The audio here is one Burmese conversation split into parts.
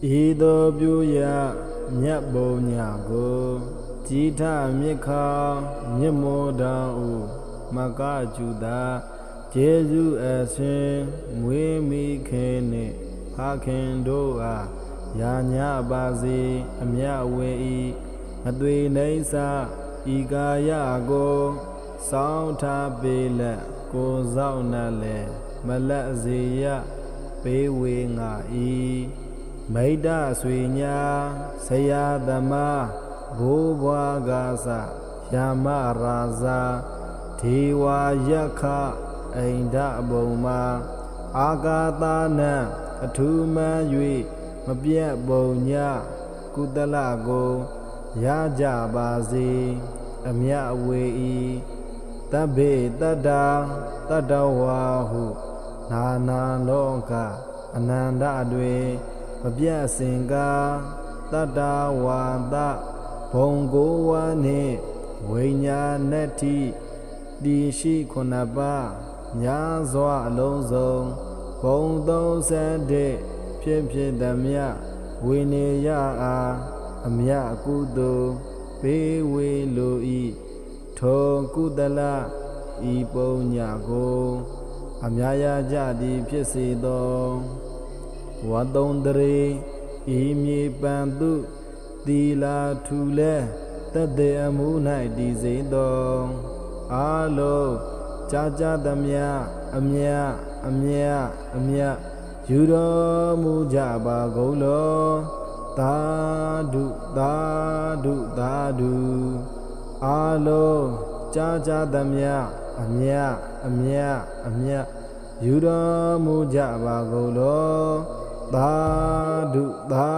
ဤသို့ပြုရမြတ်ဘုံညာကိုကြည်ထမြစ်ခါမြစ်မောတောင်ဥမကကျူတာကျေးဇူးအရှင်မွေးမိခင်နှင့်ဖခင်တို့အားယာညပါစေအမြဝေဤမသွေနိစ္စဤကာယကိုစောင်းထားပေလက်ကိုစောင့်နှလည်းမလက်စေရပေးဝေငါဤမိတ္တဆွေညာဆရာသမားဘိုးဘွားကားစယာမရာဇာဒေဝယက္ခအိန္ဒဘုံမှာအာကာသနံအထူးမှန်၍မပြတ်ဘုံညကုသလကိုရကြပါစေအမြဝေဤတဗ္ဗေတတ္တာတတ္တဝါဟုနာနာလောကအနန္တတွင်မပြတ်စင်ကားတတ္တဝါဒဘုံကိုဝါနှင့်ဝိညာဏတ္ထိတည်ရှိခုနှစ်ပါးများစွာအလုံးစုံဘုံ31ဖြစ်ဖြစ်သမျှဝိနည်းရအားအမြကုသိုလ်ပေးဝေလိုဤထိုကုသလဤပုံညာကိုအမြာရကြသည်ဖြစ်စေသောဝတ္တုံတရေဤမြေပန်သူသီလာထူလဲတသက်အမှု၌တည်စေသောအာလုံးကြာသမျှအမြယူတော်မူကြပါကုန်လောသာဓုသာဓုသာဓုအာလုံးကြာသမျှအမြယူတော်မူကြပါကုန်လောသာဓုသာ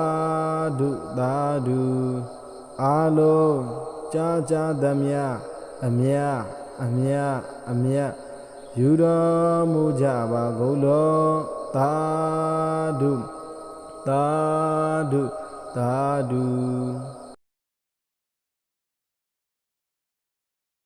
ဓုသာဓုအာလုံးကြာသမျှအမြယူတော်မူကြပါကုန်လောသာဓုသာဓု